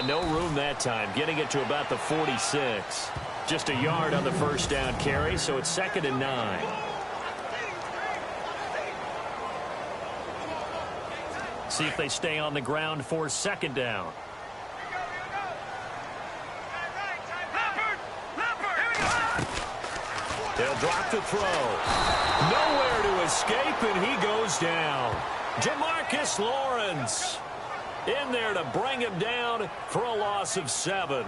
And no room that time, getting it to about the 46. Just a yard on the first down carry, so it's 2nd and 9. See if they stay on the ground for 2nd down. They'll drop the throw. Nowhere to escape, and he goes down. Jamarcus Lawrence in there to bring him down for a loss of 7.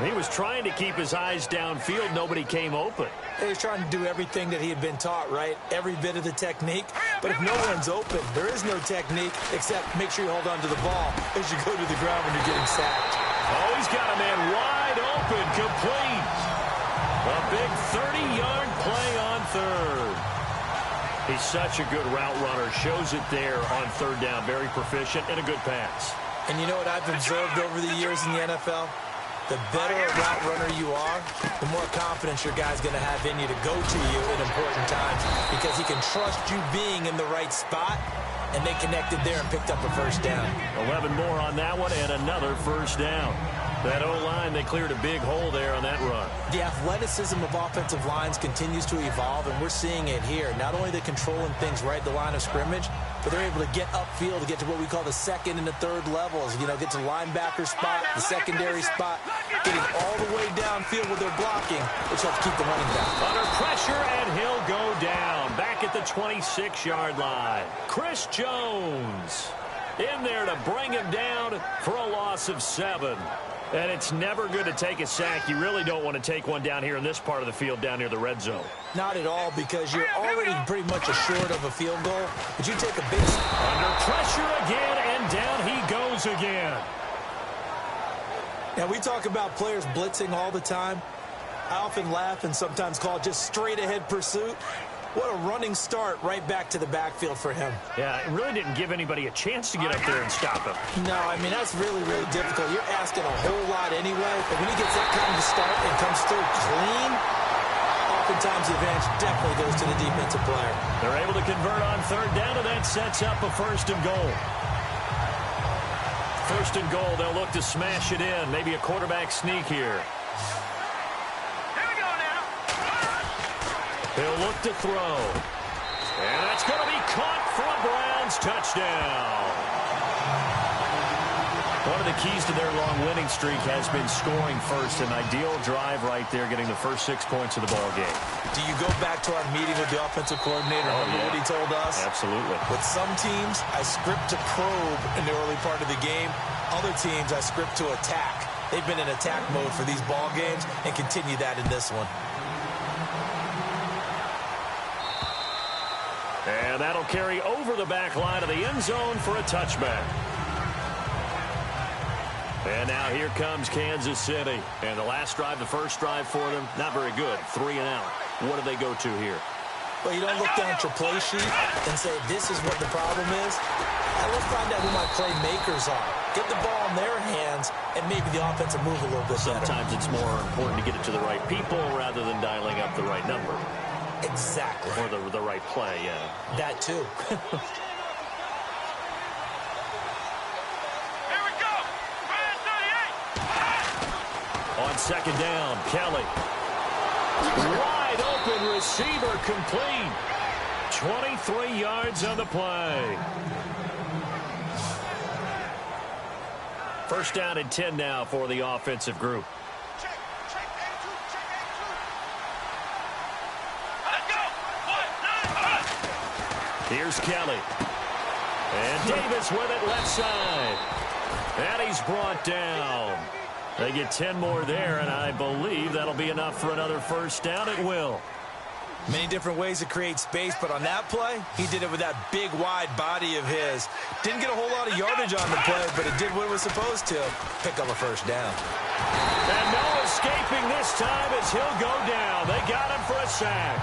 He was trying to keep his eyes downfield. Nobody came open. He was trying to do everything that he had been taught, right? Every bit of the technique. But if no one's open, there is no technique except make sure you hold on to the ball as you go to the ground when you're getting sacked. Oh, he's got a man wide open, complete. A big 30-yard play on 3rd. He's such a good route runner. Shows it there on 3rd down. Very proficient and a good pass. And you know what I've observed over the years in the NFL? The better a route runner you are, the more confidence your guy's going to have in you to go to you in important times because he can trust you being in the right spot, and they connected there and picked up a first down. 11 more on that one and another first down. That O-line, they cleared a big hole there on that run. The athleticism of offensive lines continues to evolve, and we're seeing it here. Not only they're controlling things right at the line of scrimmage, but they're able to get upfield to get to what we call the 2nd and the 3rd levels. You know, get to linebacker spot, the secondary spot, getting all the way downfield with their blocking, which helps keep the running back. Under pressure, and he'll go down. Back at the 26-yard line. Chris Jones in there to bring him down for a loss of 7. And it's never good to take a sack. You really don't want to take one down here in this part of the field down near the red zone. Not at all, because you're already pretty much assured of a field goal. But you take a big... Under pressure again, and down he goes again. Now, we talk about players blitzing all the time. I often laugh and sometimes call it just straight-ahead pursuit. What a running start right back to the backfield for him. Yeah, it really didn't give anybody a chance to get up there and stop him. No, I mean, that's really, really difficult. You're asking a whole lot anyway. But when he gets that kind of start and comes through clean, oftentimes the advantage definitely goes to the defensive player. They're able to convert on 3rd down, and that sets up a 1st and goal. 1st and goal, they'll look to smash it in. Maybe a quarterback sneak here. He'll look to throw. And that's going to be caught for a Browns touchdown. One of the keys to their long winning streak has been scoring first. An ideal drive right there, getting the first 6 points of the ball game. Do you go back to our meeting with the offensive coordinator? Remember what he told us? Absolutely. With some teams, I script to probe in the early part of the game. Other teams, I script to attack. They've been in attack mode for these ball games and continue that in this one. And that'll carry over the back line of the end zone for a touchback. And now here comes Kansas City. And the last drive, the first drive for them, not very good. 3 and out. What do they go to here? Well, you don't look down at your play sheet and say, this is what the problem is. Now let's find out who my playmakers are. Get the ball in their hands, and maybe the offense will move a little bit better. Sometimes it's more important to get it to the right people rather than dialing up the right number. Exactly. Or the right play, yeah. That too. Here we go. On 2nd down, Kelly. Wide open receiver, complete. 23 yards on the play. 1st down and 10 now for the offensive group. Here's Kelly. And Davis with it left side. And he's brought down. They get 10 more there, and I believe that'll be enough for another first down. It will. Many different ways to create space, but on that play, he did it with that big, wide body of his. Didn't get a whole lot of yardage on the play, but it did what it was supposed to. Pick up a first down. And no escaping this time as he'll go down. They got him for a sack.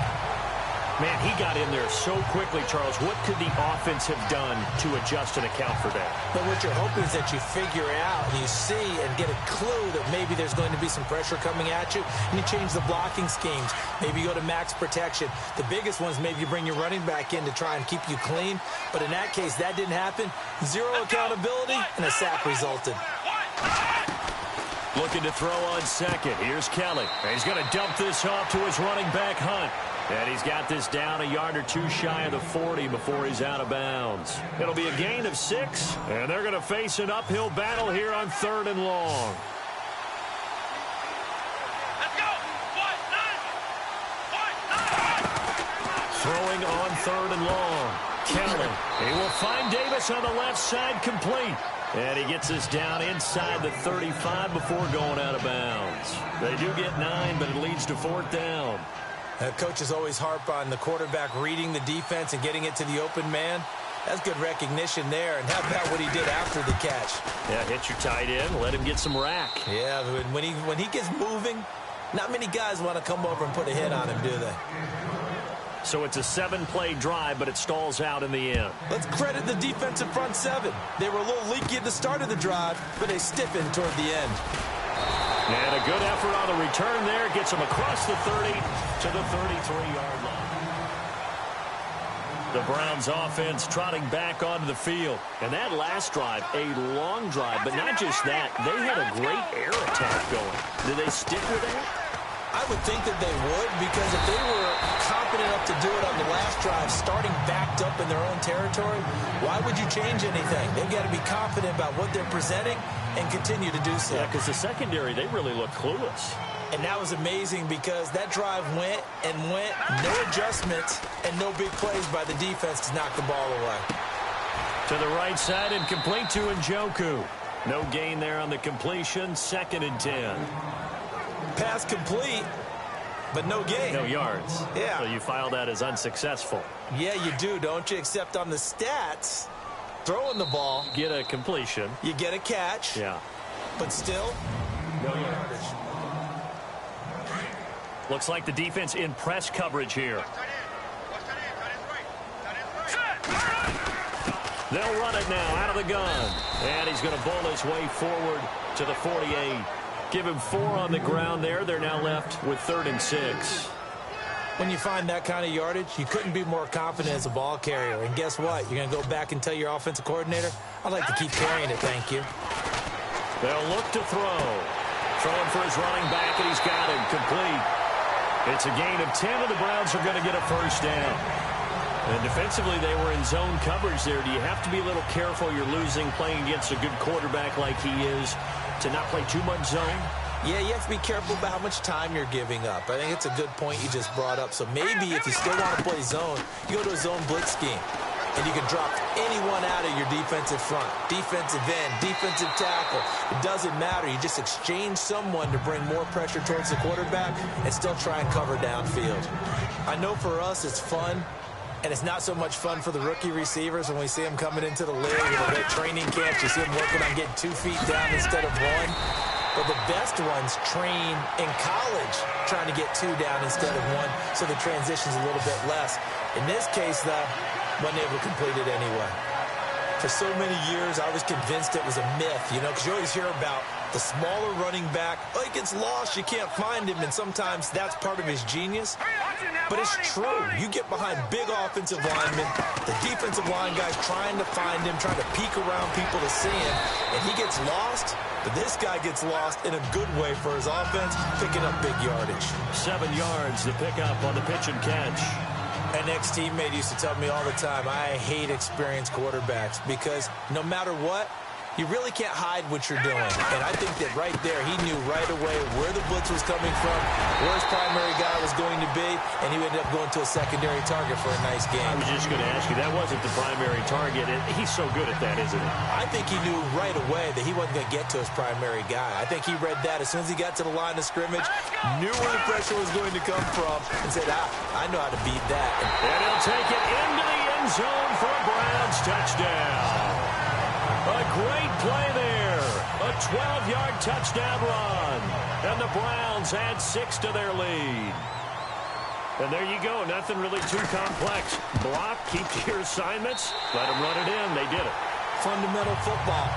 Man, he got in there so quickly, Charles. What could the offense have done to adjust and account for that? But what you're hoping is that you figure out, and you see and get a clue that maybe there's going to be some pressure coming at you, and you change the blocking schemes. Maybe you go to max protection. The biggest one is maybe you bring your running back in to try and keep you clean. But in that case, that didn't happen. Zero accountability, and a sack resulted. Looking to throw on second. Here's Kelly. He's going to dump this off to his running back, Hunt. And he's got this down a yard or two shy of the 40 before he's out of bounds. It'll be a gain of 6, and they're going to face an uphill battle here on 3rd and long. Let's go. Throwing on 3rd and long. Kelly. He will find Davis on the left side, complete. And he gets this down inside the 35 before going out of bounds. They do get 9, but it leads to 4th down. Coaches always harp on the quarterback reading the defense and getting it to the open man. That's good recognition there. And how about what he did after the catch? Yeah, hit your tight end, let him get some rack. Yeah, when he gets moving, not many guys want to come over and put a hit on him, do they? So it's a 7-play drive, but it stalls out in the end. Let's credit the defensive front 7. They were a little leaky at the start of the drive, but they stiffened toward the end. And a good effort on the return there. Gets him across the 30 to the 33-yard line. The Browns offense trotting back onto the field. And that last drive, a long drive, but not just that. They had a great air attack going. Did they stick with that? I would think that they would, because if they were confident enough to do it on the last drive, starting backed up in their own territory, why would you change anything? They've got to be confident about what they're presenting and continue to do so. Yeah, because the secondary, they really look clueless. And that was amazing because that drive went and went, no adjustments and no big plays by the defense to knock the ball away. To the right side and complete to Njoku. No gain there on the completion, 2nd and 10. Pass complete, but no gain. No yards. Yeah. So you file that as unsuccessful. Yeah, you do, don't you? Except on the stats, throwing the ball. Get a completion. You get a catch. Yeah. But still, no yardage. Looks like the defense in press coverage here. They'll run it now out of the gun. And he's going to bowl his way forward to the 48. Give him 4 on the ground there. They're now left with 3rd and 6. When you find that kind of yardage, you couldn't be more confident as a ball carrier. And guess what? You're going to go back and tell your offensive coordinator, I'd like to keep carrying it, thank you. They'll look to throw. Throwing for his running back, and he's got him complete. It's a gain of 10, and the Browns are going to get a 1st down. And defensively, they were in zone coverage there. Do you have to be a little careful? You're losing playing against a good quarterback like he is to not play too much zone? Yeah, you have to be careful about how much time you're giving up. I think it's a good point you just brought up. So maybe if you still want to play zone, you go to a zone blitz scheme. And you can drop anyone out of your defensive front. Defensive end, defensive tackle. It doesn't matter. You just exchange someone to bring more pressure towards the quarterback and still try and cover downfield. I know for us it's fun. And it's not so much fun for the rookie receivers when we see them coming into the league with a great training camp. You see them working on getting 2 feet down instead of 1. But the best ones train in college trying to get 2 down instead of 1, so the transition's a little bit less. In this case, though, wasn't able to complete it anyway. For so many years, I was convinced it was a myth, you know, because you always hear about the smaller running back. Oh, he gets lost, you can't find him, and sometimes that's part of his genius. But it's true. You get behind big offensive linemen, the defensive line guys trying to find him, trying to peek around people to see him, and he gets lost. But this guy gets lost in a good way for his offense, picking up big yardage. 7 yards to pick up on the pitch and catch. An ex-teammate used to tell me all the time, I hate experienced quarterbacks because no matter what, you really can't hide what you're doing. And I think that right there, he knew right away where the blitz was coming from, where his primary guy was going to be, and he ended up going to a secondary target for a nice game. I was just going to ask you, that wasn't the primary target. He's so good at that, isn't he? I think he knew right away that he wasn't going to get to his primary guy. I think he read that as soon as he got to the line of scrimmage, knew where the pressure was going to come from, and said, I know how to beat that. And he'll take it into the end zone for a Browns touchdown. A great play there. A 12-yard touchdown run. And the Browns add 6 to their lead. And there you go. Nothing really too complex. Block, keep your assignments, let them run it in. They did it. Fundamental football.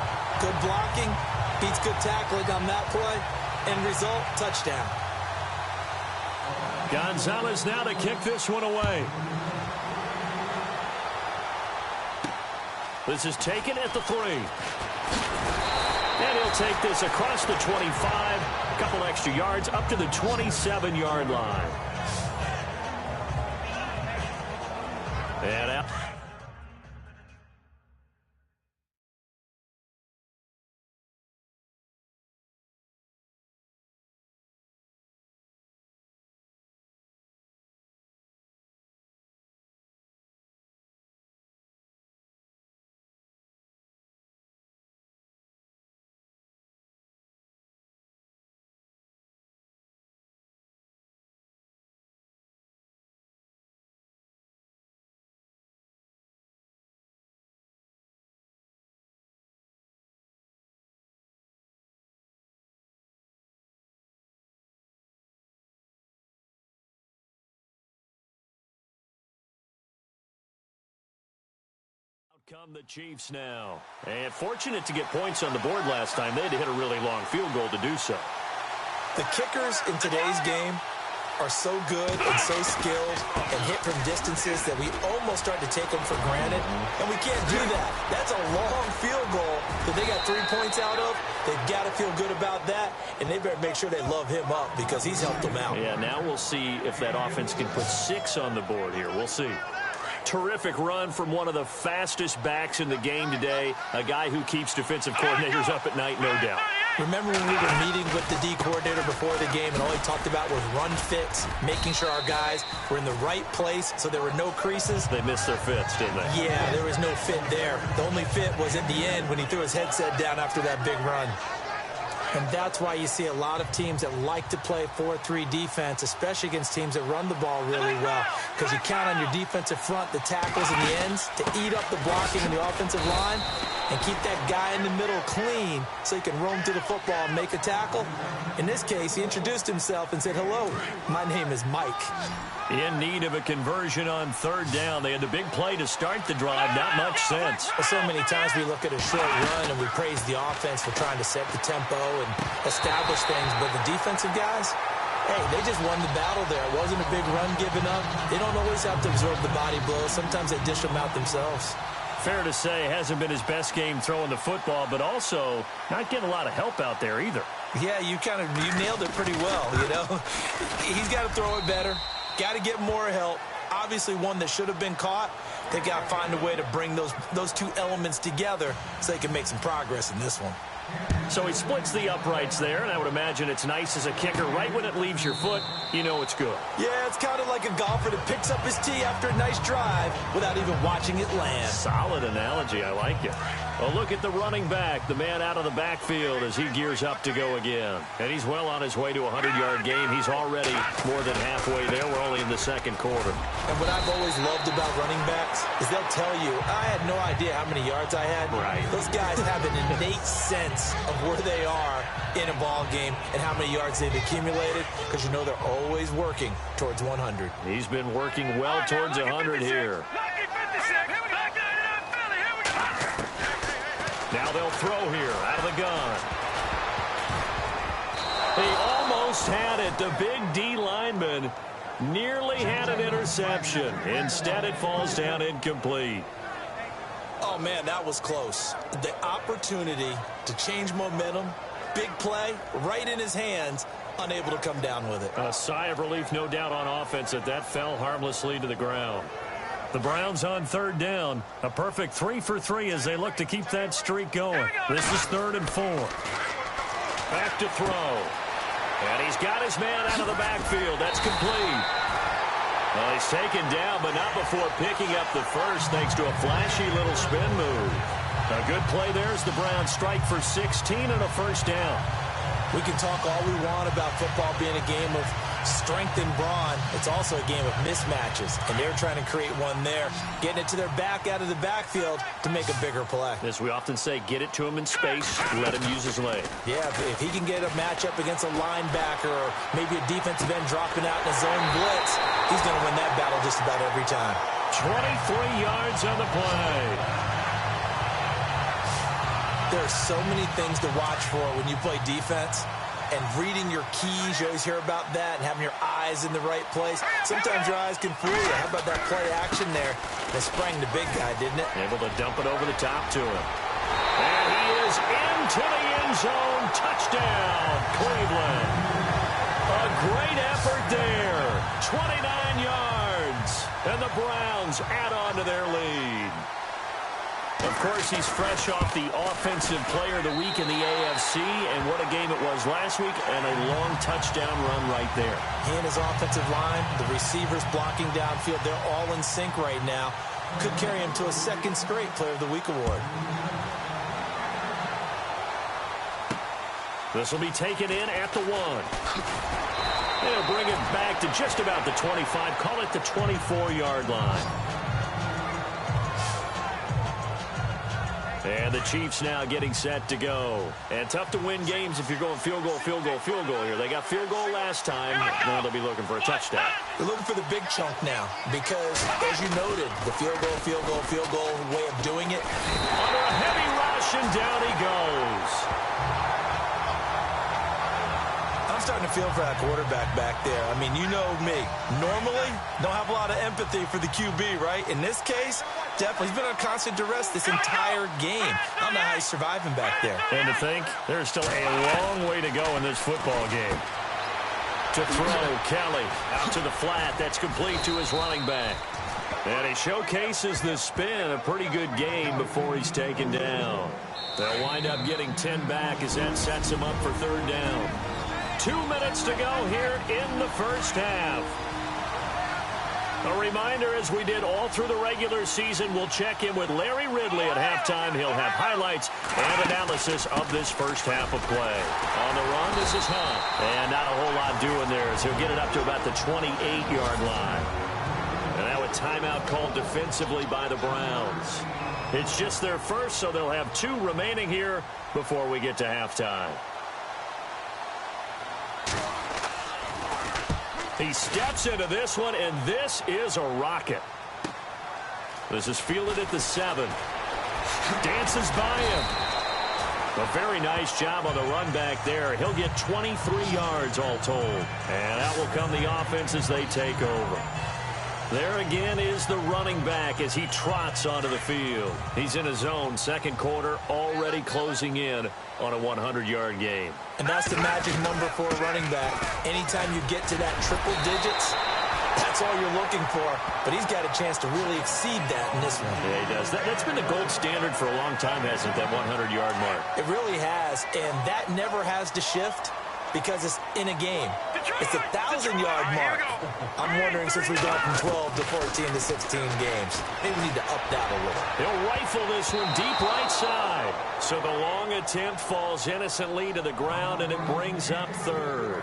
Good blocking beats good tackling on that play. End result, touchdown. Gonzalez now to kick this one away. This is taken at the 3. And he'll take this across the 25, a couple extra yards up to the 27-yard line. And out. Come the Chiefs now. And fortunate to get points on the board last time. They had to hit a really long field goal to do so. The kickers in today's game are so good and so skilled and hit from distances that we almost start to take them for granted. And we can't do that. That's a long field goal that they got 3 points out of. They've got to feel good about that, and they better make sure they love him up because he's helped them out. Yeah, now we'll see if that offense can put 6 on the board here. We'll see. Terrific run from one of the fastest backs in the game today, a guy who keeps defensive coordinators up at night, no doubt. Remember when we were meeting with the D coordinator before the game and all he talked about was run fits, making sure our guys were in the right place so there were no creases? They missed their fits, didn't they? Yeah, there was no fit there. The only fit was at the end when he threw his headset down after that big run. And that's why you see a lot of teams that like to play 4-3 defense, especially against teams that run the ball really well, because you count on your defensive front, the tackles and the ends, to eat up the blocking in the offensive line and keep that guy in the middle clean so he can roam through the football and make a tackle. In this case, he introduced himself and said, "Hello, my name is Mike." In need of a conversion on third down. They had the big play to start the drive. Not much sense. Well, so many times we look at a short run and we praise the offense for trying to set the tempo and establish things, but the defensive guys, hey, they just won the battle there. It wasn't a big run given up. They don't always have to absorb the body blows. Sometimes they dish them out themselves. Fair to say, hasn't been his best game throwing the football, but also not getting a lot of help out there either. Yeah, you nailed it pretty well, you know. He's got to throw it better. Got to get more help. Obviously one that should have been caught. They got to find a way to bring those two elements together so they can make some progress in this one. So he splits the uprights there, and I would imagine it's nice as a kicker. Right when it leaves your foot, you know it's good. Yeah, it's kind of like a golfer that picks up his tee after a nice drive without even watching it land. Solid analogy. I like it. Well, look at the running back, the man out of the backfield as he gears up to go again. And he's well on his way to a 100-yard game. He's already more than halfway there. We're only in the second quarter. And what I've always loved about running backs is they'll tell you, I had no idea how many yards I had. Right. Those guys have an innate sense of where they are in a ball game and how many yards they've accumulated because you know they're always working towards 100. He's been working well towards 100 here. Now they'll throw here out of the gun. He almost had it. The big D lineman nearly had an interception. Instead, it falls down incomplete. Oh, man, that was close. The opportunity to change momentum, big play, right in his hands, unable to come down with it. A sigh of relief, no doubt, on offense that fell harmlessly to the ground. The Browns on third down. A perfect 3 for 3 as they look to keep that streak going. This is 3rd and 4. Back to throw. And he's got his man out of the backfield. That's complete. Well, he's taken down, but not before picking up the first thanks to a flashy little spin move. A good play there as the Browns strike for 16 and a first down. We can talk all we want about football being a game of strength and brawn. It's also a game of mismatches, and they're trying to create one there, getting it to their back out of the backfield to make a bigger play. As we often say, get it to him in space, let him use his leg. Yeah, if he can get a matchup against a linebacker or maybe a defensive end dropping out in a zone blitz, he's going to win that battle just about every time. 23 yards on the play. There are so many things to watch for when you play defense. And reading your keys, you always hear about that, and having your eyes in the right place. Sometimes your eyes can fool you. How about that play action there? That sprang the big guy, didn't it? Able to dump it over the top to him. And he is into the end end zone. Touchdown, Cleveland. A great effort there. 29 yards. And the Browns add on to their lead. Of course, he's fresh off the Offensive Player of the Week in the AFC, and what a game it was last week, and a long touchdown run right there. He and his offensive line, the receivers blocking downfield, they're all in sync right now. Could carry him to a second straight Player of the Week award. This will be taken in at the 1. They'll bring it back to just about the 25, call it the 24-yard line. And the Chiefs now getting set to go. And tough to win games if you're going field goal, field goal, field goal here. They got field goal last time. Now they'll be looking for a touchdown. They're looking for the big chunk now because, as you noted, the field goal, field goal, field goal way of doing it. Under a heavy rush, and down he goes. I'm starting to feel for that quarterback back there. I mean, you know me. Normally, don't have a lot of empathy for the QB, right? In this case, definitely. He's been on constant duress this entire game. I don't know how he's surviving back there. And to think, there's still a long way to go in this football game. To throw, Kelly out to the flat. That's complete to his running back. And he showcases the spin. A pretty good game before he's taken down. They'll wind up getting 10 back as that sets him up for third down. 2 minutes to go here in the first half. A reminder, as we did all through the regular season, we'll check in with Larry Ridley at halftime. He'll have highlights and analysis of this first half of play. On the run, this is Hunt. And not a whole lot doing there as he'll get it up to about the 28-yard line. And now a timeout called defensively by the Browns. It's just their first, so they'll have 2 remaining here before we get to halftime. He steps into this one, and this is a rocket. This is fielded at the 7. Dances by him. A very nice job on the run back there. He'll get 23 yards all told. And out will come the offense as they take over. There again is the running back as he trots onto the field. He's in his own second quarter, already closing in on a 100-yard game. And that's the magic number for a running back. Anytime you get to that triple digits, that's all you're looking for. But he's got a chance to really exceed that in this one. Yeah, he does. That's been the gold standard for a long time, hasn't it, that 100-yard mark? It really has, and that never has to shift because it's in a game. It's a 1,000-yard mark. I'm wondering, since we've gone from 12 to 14 to 16 games, maybe we need to up that a little. He'll rifle this one deep right side. So the long attempt falls innocently to the ground, and it brings up third.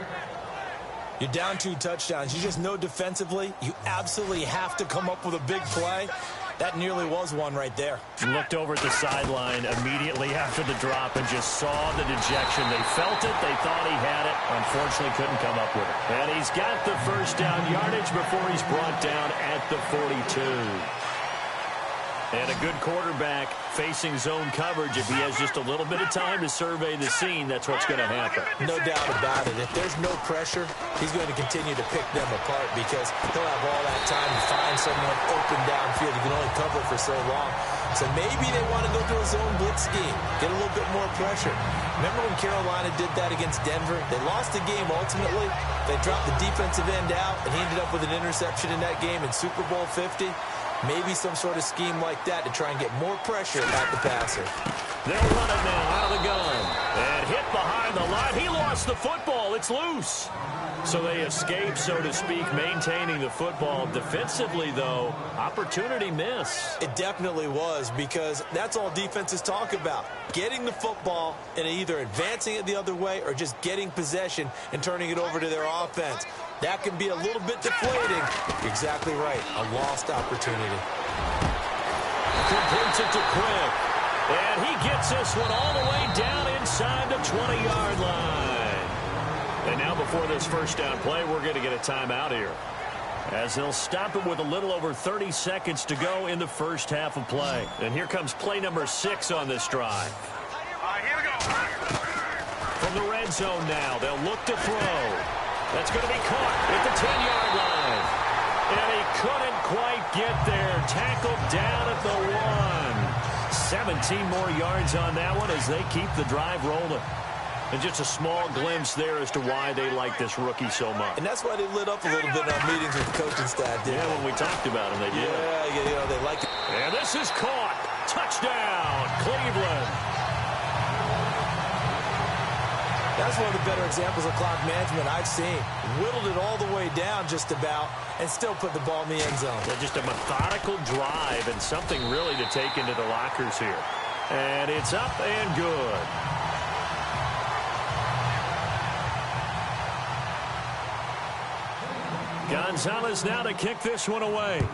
You're down 2 touchdowns. You just know defensively you absolutely have to come up with a big play. That nearly was one right there. Looked over at the sideline immediately after the drop and just saw the dejection. They felt it. They thought he had it. Unfortunately, couldn't come up with it. And he's got the first down yardage before he's brought down at the 42. And a good quarterback facing zone coverage. If he has just a little bit of time to survey the scene, that's what's going to happen. No doubt about it. If there's no pressure, he's going to continue to pick them apart because he'll have all that time to find someone open downfield. He can only cover for so long. So maybe they want to go to a zone blitz scheme, get a little bit more pressure. Remember when Carolina did that against Denver? They lost the game ultimately. They dropped the defensive end out, and he ended up with an interception in that game in Super Bowl 50. Maybe some sort of scheme like that to try and get more pressure at the passer. They'll run it now out of the gun. And hit behind the line. He lost the football. It's loose. So they escape, so to speak, maintaining the football. Defensively, though, opportunity miss. It definitely was, because that's all defenses talk about. Getting the football and either advancing it the other way or just getting possession and turning it over to their offense. That can be a little bit deflating. You're exactly right. A lost opportunity. Completes it to Quick. And he gets this one all the way down inside the 20-yard line. And now before this first down play, we're going to get a timeout here, as they'll stop it with a little over 30 seconds to go in the first half of play. And here comes play number 6 on this drive. Here we go. From the red zone now, they'll look to throw. That's going to be caught at the 10-yard line. And he couldn't quite get there. Tackled down at the 1. 17 more yards on that one as they keep the drive rolling. And just a small glimpse there as to why they like this rookie so much. And that's why they lit up a little bit in our meetings with the coaching staff, didn't Yeah, when we talked about him, they did. Yeah, they like it. And this is caught. Touchdown, Cleveland. That's one of the better examples of clock management I've seen. Whittled it all the way down just about and still put the ball in the end zone. Yeah, just a methodical drive and something really to take into the lockers here. And it's up and good. Gonzalez now to kick this one away.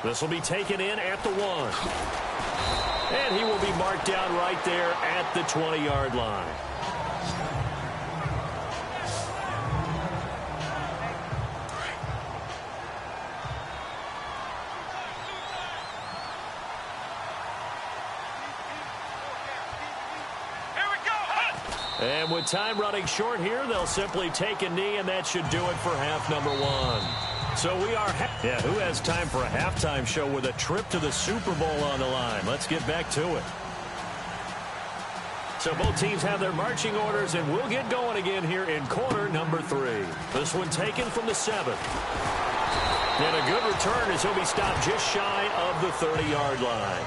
This will be taken in at the 1. And he will be marked down right there at the 20-yard line. And with time running short here, they'll simply take a knee, and that should do it for half number 1. So we are, who has time for a halftime show with a trip to the Super Bowl on the line? Let's get back to it. So both teams have their marching orders, and we'll get going again here in quarter number 3. This one taken from the 7. And a good return as he'll be stopped just shy of the 30-yard line.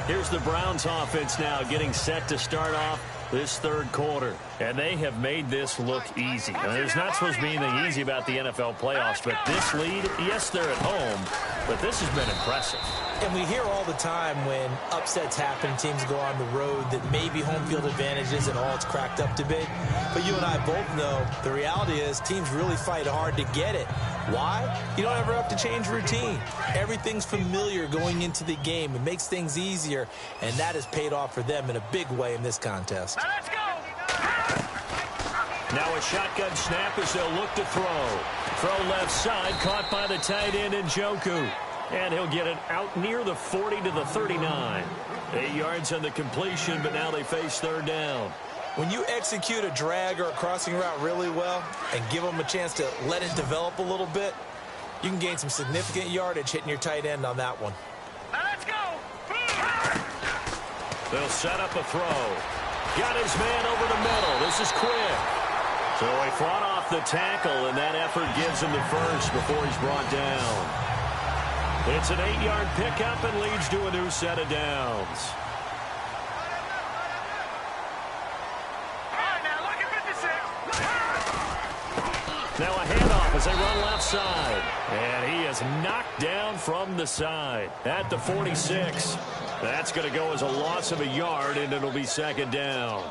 Here's the Browns offense now getting set to start off this third quarter. And they have made this look easy. Now, there's not supposed to be anything easy about the NFL playoffs, but this lead, yes, they're at home, but this has been impressive. And we hear all the time when upsets happen, teams go on the road, that maybe home field advantage isn't all it's cracked up to be. But you and I both know the reality is teams really fight hard to get it. Why? You don't ever have to change routine. Everything's familiar going into the game. It makes things easier, and that has paid off for them in a big way in this contest. Now let's go. Now a shotgun snap as they'll look to throw. Throw left side, caught by the tight end Njoku. And he'll get it out near the 40 to the 39. 8 yards on the completion, but now they face third down. When you execute a drag or a crossing route really well and give them a chance to let it develop a little bit, you can gain some significant yardage hitting your tight end on that one. Now let's go. They'll set up a throw. Got his man over the middle. This is quick. So he fought off the tackle, and that effort gives him the first before he's brought down. It's an 8-yard pickup and leads to a new set of downs. Now a handoff as they run left side. And he is knocked down from the side at the 46. That's going to go as a loss of a yard, and it'll be second down.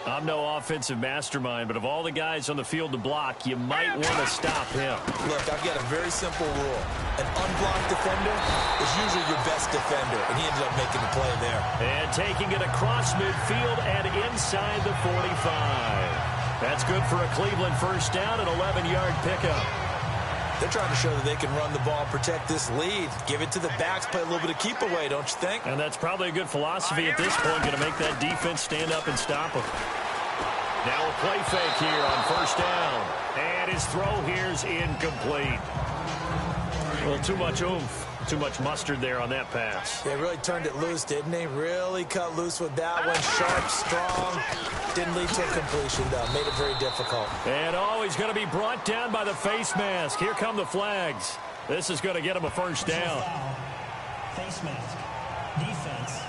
I'm no offensive mastermind, but of all the guys on the field to block, you might want to stop him. Look, I've got a very simple rule. An unblocked defender is usually your best defender, and he ended up making the play there. And taking it across midfield and inside the 45. That's good for a Cleveland first down, an 11-yard pickup. They're trying to show that they can run the ball and protect this lead. Give it to the backs, play a little bit of keep away, don't you think? And that's probably a good philosophy at this point, going to make that defense stand up and stop them. Now a play fake here on first down. And his throw here's incomplete. A little too much oomph. Too much mustard there on that pass. They really turned it loose, didn't they? Really cut loose with that one. Sharp, strong. Didn't lead to a completion, though. Made it very difficult. And he's going to be brought down by the face mask. Here come the flags. This is going to get him a first down. Face mask. Defense.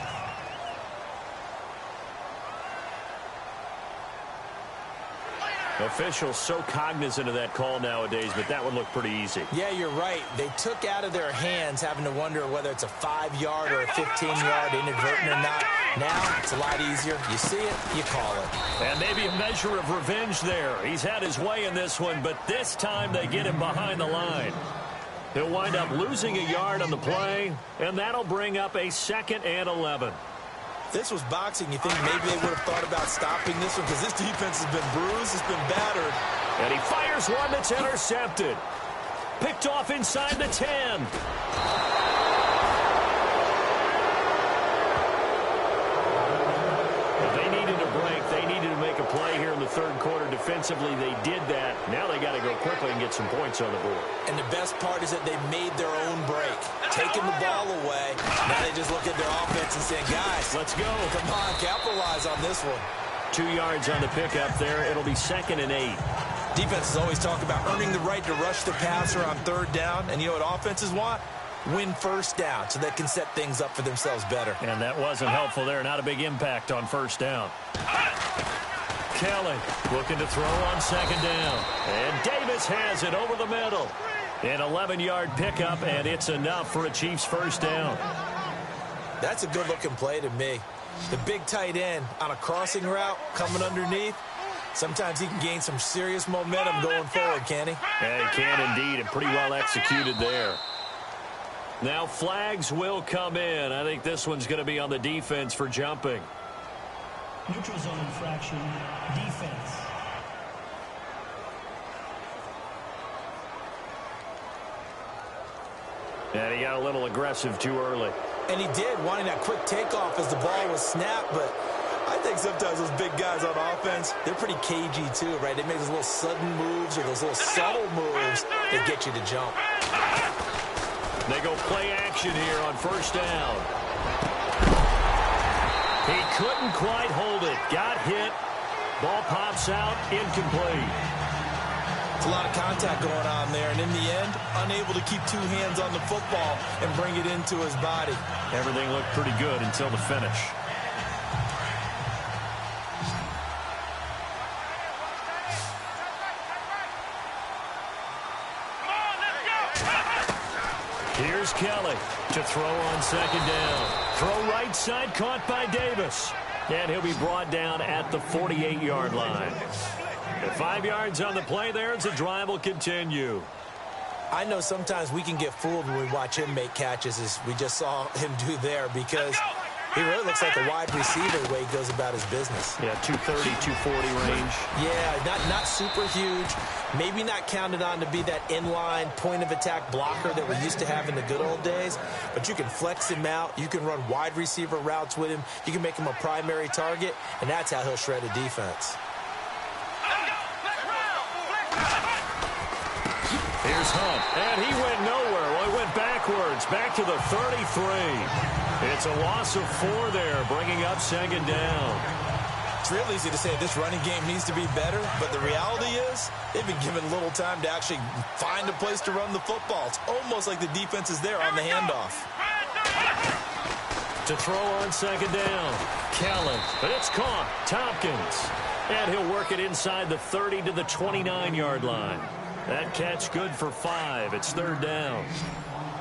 Officials so cognizant of that call nowadays, but that would look pretty easy. Yeah, you're right. They took out of their hands having to wonder whether it's a 5-yard or a 15-yard inadvertent or not. Now, it's a lot easier. You see it, you call it. And maybe a measure of revenge there. He's had his way in this one, but this time they get him behind the line. He'll wind up losing a yard on the play, and that'll bring up a 2nd and 11. If this was boxing, you think maybe they would have thought about stopping this one because this defense has been bruised, it's been battered. And he fires one that's intercepted. Picked off inside the 10. They needed a break. They needed to make a play here in the third quarter defensively they did that. Now they got to go quickly and get some points on the board. And the best part is that they made their own break. Taking the ball away. Now they just look at their offense and saying, guys, let's go. Come on, capitalize on this one. 2 yards on the pickup there. It'll be 2nd and 8. Defenses always talk about earning the right to rush the passer on 3rd down. And you know what offenses want? Win 1st down so they can set things up for themselves better. And that wasn't helpful there. Not a big impact on 1st down. Kelly looking to throw on 2nd down. And Davis has it over the middle. An 11-yard pickup, and it's enough for a Chiefs 1st down. That's a good-looking play to me. The big tight end on a crossing route coming underneath. Sometimes he can gain some serious momentum going forward, can he? Yeah, he can indeed, and pretty well executed there. Now flags will come in. I think this one's going to be on the defense for jumping. Neutral zone infraction, defense. And he got a little aggressive too early. And he did, wanting that quick takeoff as the ball was snapped, but I think sometimes those big guys on offense, they're pretty cagey too, right? They make those little sudden moves or those little subtle moves that get you to jump. They go play action here on 1st down. He couldn't quite hold it. Got hit. Ball pops out, incomplete. It's a lot of contact going on there, and in the end, unable to keep 2 hands on the football and bring it into his body. Everything looked pretty good until the finish. Here's Kelly to throw on 2nd down. Throw right side, caught by Davis. And he'll be brought down at the 48-yard line. 5 yards on the play there as the drive will continue. I know sometimes we can get fooled when we watch him make catches, as we just saw him do there, because he really looks like a wide receiver the way he goes about his business. Yeah, 230, 240 range. Yeah, not super huge. Maybe not counted on to be that inline point-of-attack blocker that we used to have in the good old days, but you can flex him out. You can run wide receiver routes with him. You can make him a primary target, and that's how he'll shred a defense. Here's Hunt, and he went nowhere. Well, he went backwards, back to the 33. It's a loss of 4 there, bringing up 2nd down. It's real easy to say this running game needs to be better, but the reality is they've been given little time to actually find a place to run the football. It's almost like the defense is there on the handoff. To throw on 2nd down, Kelly, but it's caught. Tompkins, and he'll work it inside the 30 to the 29-yard line. That catch good for 5. It's 3rd down.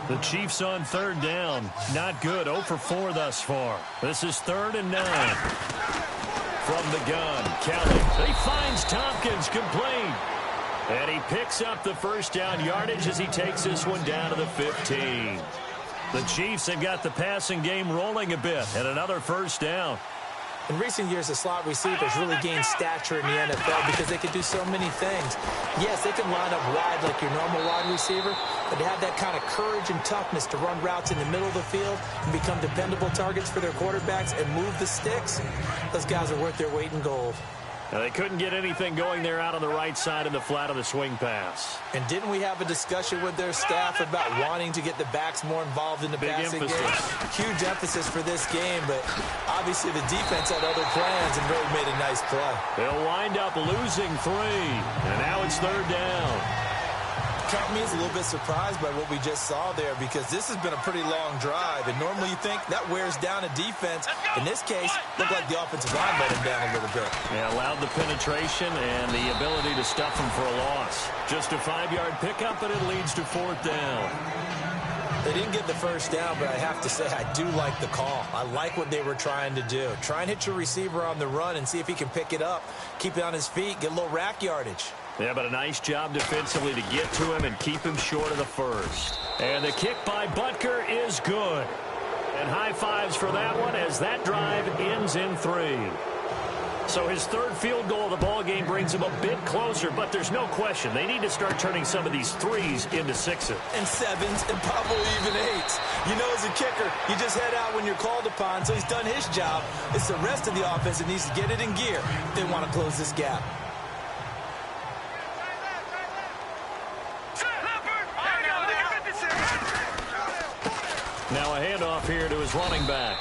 The Chiefs on 3rd down. Not good. 0 for 4 thus far. This is 3rd and 9. From the gun, Kelly. He finds Tompkins complete. And he picks up the 1st down yardage as he takes this one down to the 15. The Chiefs have got the passing game rolling a bit. And another 1st down. In recent years, the slot receivers really gained stature in the NFL because they can do so many things. Yes, they can line up wide like your normal wide receiver, but to have that kind of courage and toughness to run routes in the middle of the field and become dependable targets for their quarterbacks and move the sticks, those guys are worth their weight in gold. Now, they couldn't get anything going there out on the right side of the flat of the swing pass. And didn't we have a discussion with their staff about wanting to get the backs more involved in the passing game? Huge emphasis for this game, but obviously the defense had other plans and really made a nice play. They'll wind up losing 3, and now it's 3rd down. Caught me as a little bit surprised by what we just saw there, because this has been a pretty long drive, and normally you think that wears down a defense. In this case, looked like the offensive line let him down a little bit. Yeah, allowed the penetration and the ability to stuff him for a loss. Just a 5-yard pickup, and it leads to 4th down. They didn't get the 1st down, but I have to say I do like the call. I like what they were trying to do. Try and hit your receiver on the run and see if he can pick it up, keep it on his feet, get a little rack yardage. Yeah, but a nice job defensively to get to him and keep him short of the 1st. And the kick by Butker is good. And high fives for that one as that drive ends in 3. So his 3rd field goal of the ball game brings him a bit closer, but there's no question they need to start turning some of these 3s into 6s. And 7s and probably even 8s. You know, as a kicker, you just head out when you're called upon, so he's done his job. It's the rest of the offense that needs to get it in gear if they want to close this gap. his running back.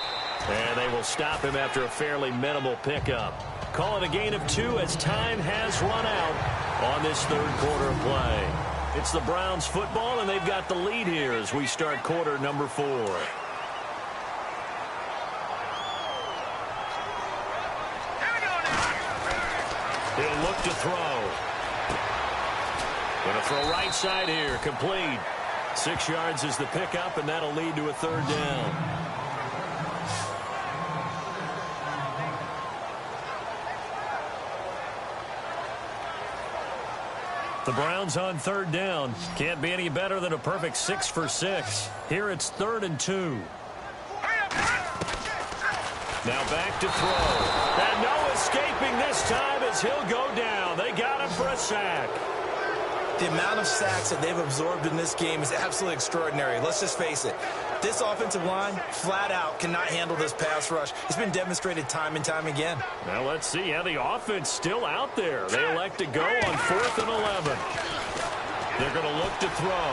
And they will stop him after a fairly minimal pickup. Call it a gain of 2 as time has run out on this third quarter of play. It's the Browns football, and they've got the lead here as we start quarter number 4. He'll look to throw. Going to throw right side here. Complete. 6 yards is the pickup, and that'll lead to a third down. The Browns on third down. Can't be any better than a perfect 6 for 6. Here it's 3rd and 2. Now back to throw. And no escaping this time as he'll go down. They got him for a sack. The amount of sacks that they've absorbed in this game is absolutely extraordinary. Let's just face it. This offensive line, flat out, cannot handle this pass rush. It's been demonstrated time and time again. Now let's see how the offense still out there. They elect to go on 4th and 11. They're going to look to throw.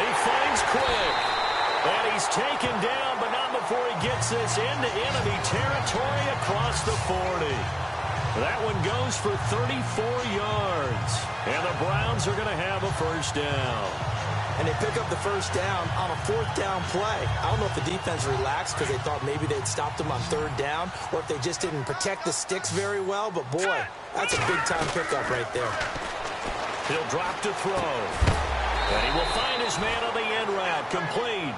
He finds Quick. And he's taken down, but not before he gets this into enemy territory across the 40. That one goes for 34 yards. And the Browns are going to have a first down. And they pick up the first down on a 4th down play. I don't know if the defense relaxed because they thought maybe they'd stopped them on 3rd down, or if they just didn't protect the sticks very well. But, boy, that's a big-time pickup right there. He'll drop to throw. And he will find his man on the end route. Complete.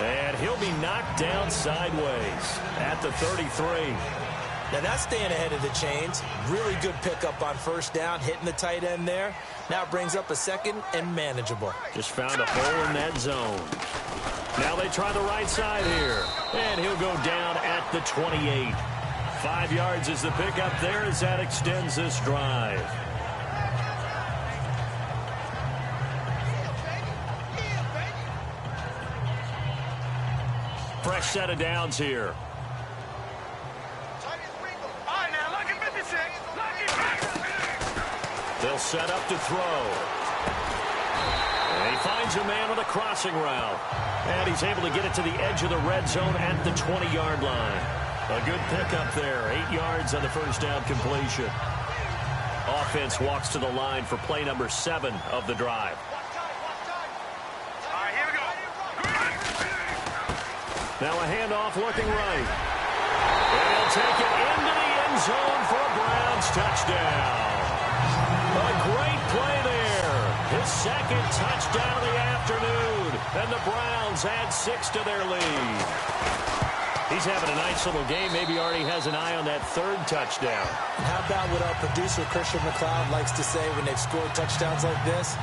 And he'll be knocked down sideways at the 33. Now that's staying ahead of the chains. Really good pickup on first down, hitting the tight end there. Now it brings up a 2nd and manageable. Just found a hole in that zone. Now they try the right side here. And he'll go down at the 28. 5 yards is the pickup there as that extends this drive. Fresh set of downs here. They'll set up to throw. And he finds a man on a crossing route. And he's able to get it to the edge of the red zone at the 20-yard line. A good pickup there. 8 yards on the first down completion. Offense walks to the line for play number 7 of the drive. All right, here we go. Now a handoff looking right. And he'll take it into the end zone for a Browns touchdown. A great play there. His 2nd touchdown of the afternoon. And the Browns add 6 to their lead. He's having a nice little game. Maybe already has an eye on that 3rd touchdown. And how about what our producer, Christian McLeod, likes to say when they've scored touchdowns like this?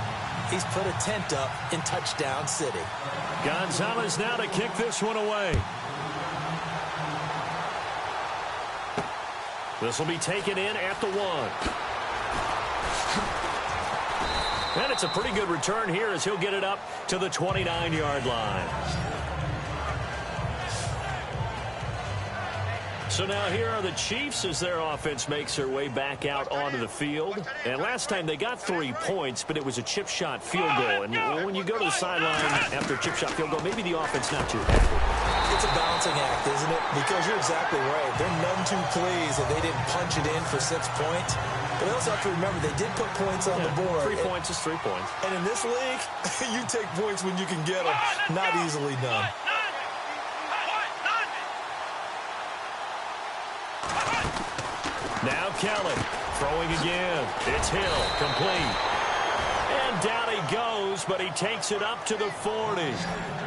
He's put a tent up in Touchdown City. Gonzalez now to kick this one away. This will be taken in at the 1. And it's a pretty good return here as he'll get it up to the 29-yard line. So now here are the Chiefs as their offense makes their way back out onto the field. And last time they got 3 points, but it was a chip shot field goal. And when you go to the sideline after a chip shot field goal, maybe the offense not too happy. It's a balancing act, isn't it? Because you're exactly right. They're none too pleased that they didn't punch it in for 6 points. But they also have to remember they did put points on the board. 3 points is 3 points. And in this league, you take points when you can get them. Not easily done. Now Kelly throwing again. It's Hill, complete. And down he goes, but he takes it up to the 40.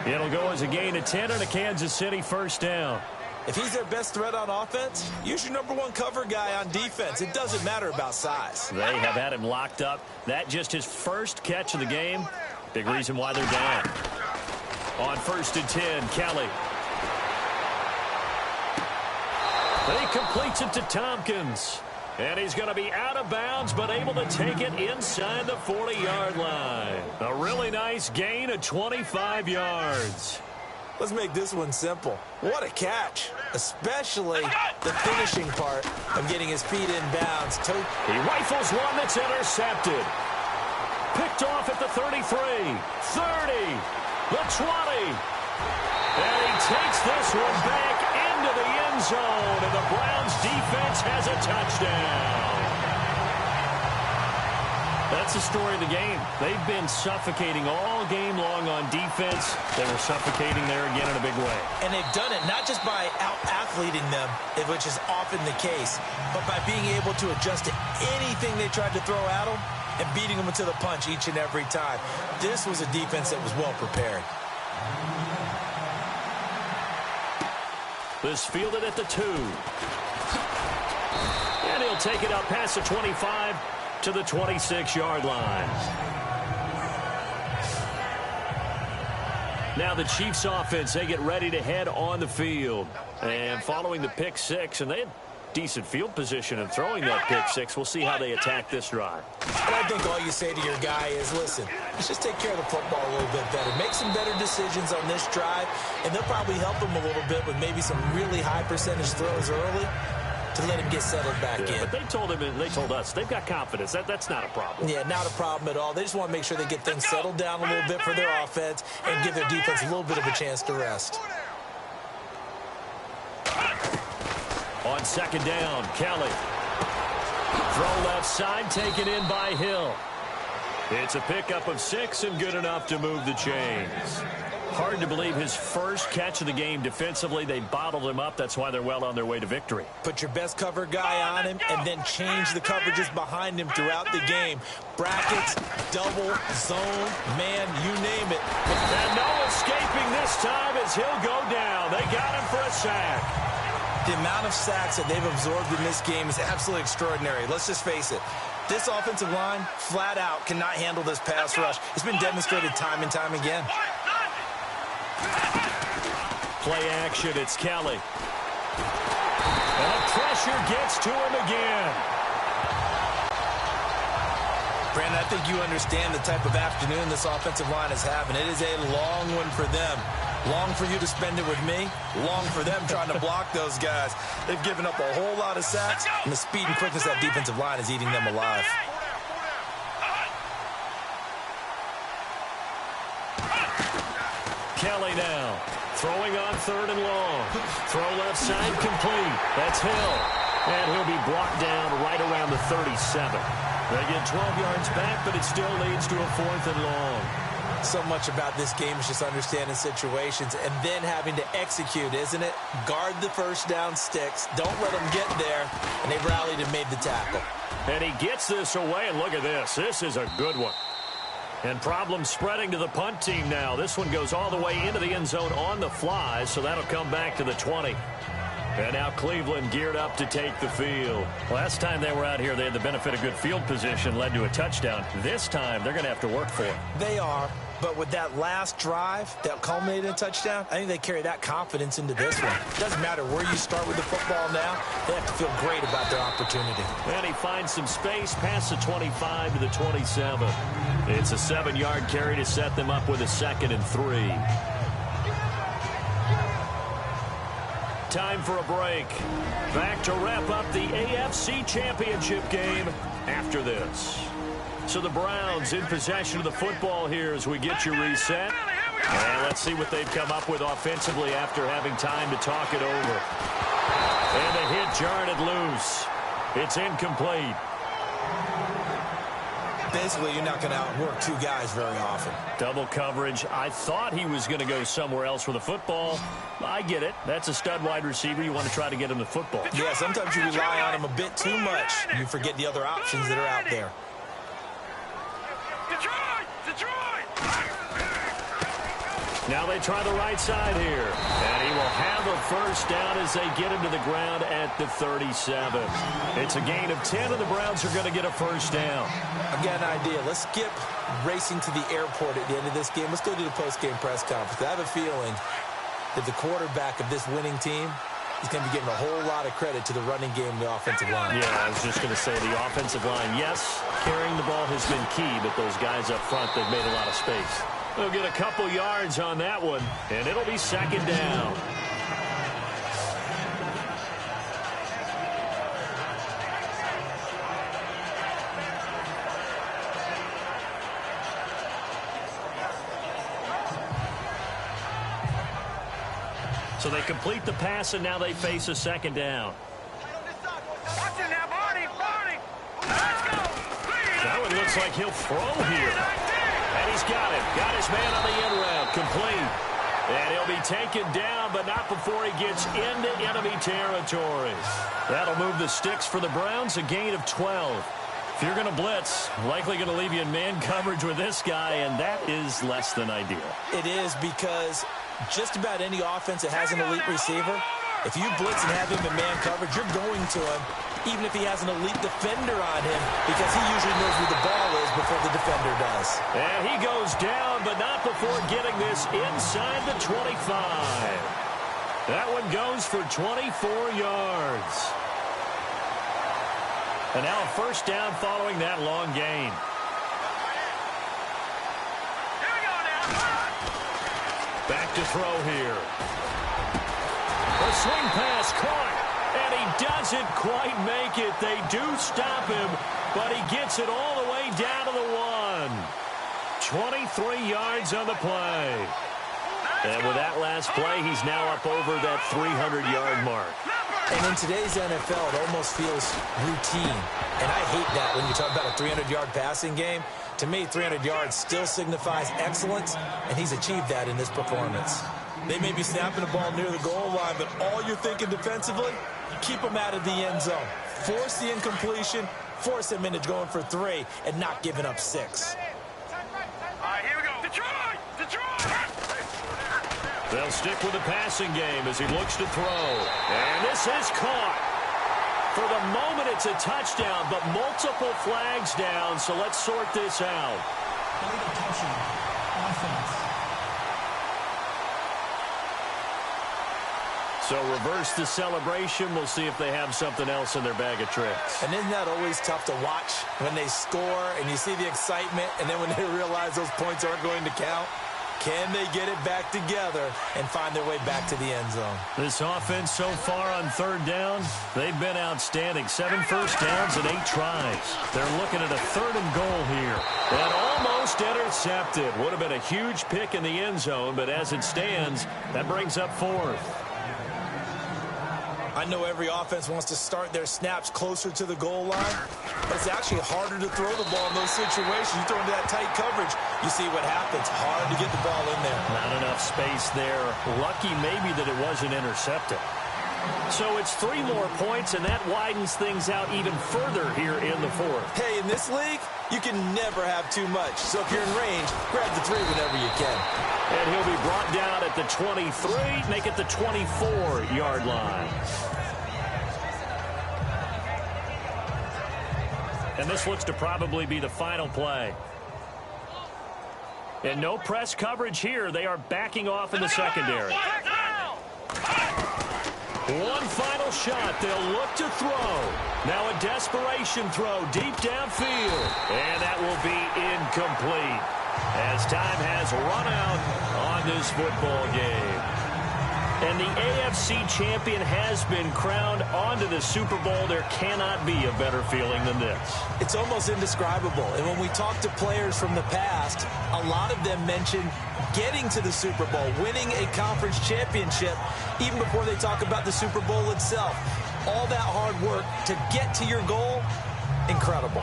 It'll go as a gain of 10 and a Kansas City first down. If he's their best threat on offense, use your #1 cover guy on defense. It doesn't matter about size. They have had him locked up. That just his first catch of the game. Big reason why they're down. On 1st and 10, Kelly. He completes it to Tompkins. And he's going to be out of bounds, but able to take it inside the 40-yard line. A really nice gain of 25 yards. Let's make this one simple. What a catch, especially the finishing part of getting his feet in bounds. He rifles one that's intercepted. Picked off at the 33, 30, the 20. And he takes this one back into the end zone, and the Browns defense has a touchdown. That's the story of the game. They've been suffocating all game long on defense. They were suffocating there again in a big way. And they've done it not just by out-athleting them, which is often the case, but by being able to adjust to anything they tried to throw at them and beating them to the punch each and every time. This was a defense that was well prepared. This fielded at the 2. And he'll take it up past the 25 to the 26-yard line. Now the Chiefs offense, they get ready to head on the field. And following the pick 6, and they had decent field position in throwing that pick 6. We'll see how they attack this drive. And I think all you say to your guy is, listen, let's just take care of the football a little bit better. Make some better decisions on this drive, and they'll probably help him a little bit with maybe some really high percentage throws early to let him get settled back in. But they told him, and they told us, they've got confidence. That's not a problem. Yeah, not a problem at all. They just want to make sure they get things settled down a little bit for their offense and give their defense a little bit of a chance to rest. On second down, Kelly. Throw left side, taken in by Hill. It's a pickup of 6 and good enough to move the chains. Hard to believe his first catch of the game defensively. They bottled him up. That's why they're well on their way to victory. Put your best cover guy on him and then change the coverages behind him throughout the game. Brackets, double, zone, man, you name it. And no escaping this time as he'll go down. They got him for a sack. The amount of sacks that they've absorbed in this game is absolutely extraordinary. Let's just face it. This offensive line, flat out, cannot handle this pass rush. It's been demonstrated time and time again. Play action, it's Kelly. And pressure gets to him again. Brandon, I think you understand the type of afternoon this offensive line is having. It is a long one for them. Long for you to spend it with me. Long for them trying to block those guys. They've given up a whole lot of sacks, and the speed and quickness of that defensive line is eating them alive. Kelly now, throwing on 3rd and long. Throw left side, complete. That's Hill. And he'll be brought down right around the 37. They get 12 yards back, but it still leads to a 4th and long. So much about this game is just understanding situations and then having to execute, isn't it? Guard the first down sticks. Don't let them get there. And they rallied and made the tackle. And he gets this away, and look at this. This is a good one. And problems spreading to the punt team now. This one goes all the way into the end zone on the fly, so that'll come back to the 20. And now Cleveland geared up to take the field. Last time they were out here, they had the benefit of good field position, led to a touchdown. This time, they're going to have to work for it. They are, but with that last drive that culminated in a touchdown, I think they carry that confidence into this one. It doesn't matter where you start with the football now. They have to feel great about their opportunity. And he finds some space past the 25 to the 27. It's a 7-yard carry to set them up with a 2nd and 3. Time for a break. Back to wrap up the AFC Championship game after this. So the Browns in possession of the football here as we get you reset. And let's see what they've come up with offensively after having time to talk it over. And a hit jarred it loose. It's incomplete. Basically, you're not going to outwork 2 guys very often. Double coverage. I thought he was going to go somewhere else with the football. I get it. That's a stud wide receiver. You want to try to get him the football. Yeah, sometimes you rely on him a bit too much. You forget the other options that are out there. Now they try the right side here. And he will have a first down as they get him to the ground at the 37. It's a gain of 10, and the Browns are going to get a first down. I've got an idea. Let's skip racing to the airport at the end of this game. Let's go to the post-game press conference. I have a feeling that the quarterback of this winning team is going to be giving a whole lot of credit to the running game and the offensive line. Yeah, I was just going to say the offensive line, yes, carrying the ball has been key, but those guys up front, they've made a lot of space. They'll get a couple yards on that one, and it'll be 2nd down. So they complete the pass, and now they face a second down. Watch it now, Barney. Let's go. That one looks like he'll throw here. And he's got it. Got his man on the end route. Complete. And he'll be taken down, but not before he gets into enemy territory. That'll move the sticks for the Browns, a gain of 12. If you're going to blitz, likely going to leave you in man coverage with this guy, and that is less than ideal. It is, because just about any offense that has an elite receiver, if you blitz and have him in man coverage, you're going to him, even if he has an elite defender on him, because he usually knows where the ball is before the defender does. And he goes down, but not before getting this inside the 25. That one goes for 24 yards. And now a first down following that long gain. Back to throw here. A swing pass caught, and he doesn't quite make it. They do stop him, but he gets it all the way down to the 1. 23 yards on the play. And with that last play, he's now up over that 300-yard mark. And in today's NFL, it almost feels routine. And I hate that when you talk about a 300-yard passing game. To me, 300 yards still signifies excellence, and he's achieved that in this performance. They may be snapping the ball near the goal line, but all you're thinking defensively, keep them out of the end zone. Force the incompletion, force them into going for 3, and not giving up 6. All right, here we go. Detroit! They'll stick with the passing game as he looks to throw. And this is caught. For the moment, it's a touchdown, but multiple flags down, so let's sort this out. So reverse the celebration. We'll see if they have something else in their bag of tricks. And isn't that always tough to watch when they score and you see the excitement, and then when they realize those points aren't going to count? Can they get it back together and find their way back to the end zone? This offense so far on third down, they've been outstanding. 7 first downs and 8 tries. They're looking at a 3rd and goal here. And almost intercepted. Would have been a huge pick in the end zone, but as it stands, that brings up 4th. I know every offense wants to start their snaps closer to the goal line, but it's actually harder to throw the ball in those situations. You throw into that tight coverage, you see what happens. Hard to get the ball in there. Not enough space there. Lucky maybe that it wasn't intercepted. So it's 3 more points, and that widens things out even further here in the 4th. Hey, in this league, you can never have too much. So if you're in range, grab the 3 whenever you can. And he'll be brought down at the 23, make it the 24-yard line. And this looks to probably be the final play. And no press coverage here. They are backing off in the secondary. One final shot. They'll look to throw. Now a desperation throw deep downfield. And that will be incomplete as time has run out on this football game. And the AFC champion has been crowned onto the Super Bowl. There cannot be a better feeling than this. It's almost indescribable. And when we talk to players from the past, a lot of them mention getting to the Super Bowl, winning a conference championship, even before they talk about the Super Bowl itself. All that hard work to get to your goal, incredible.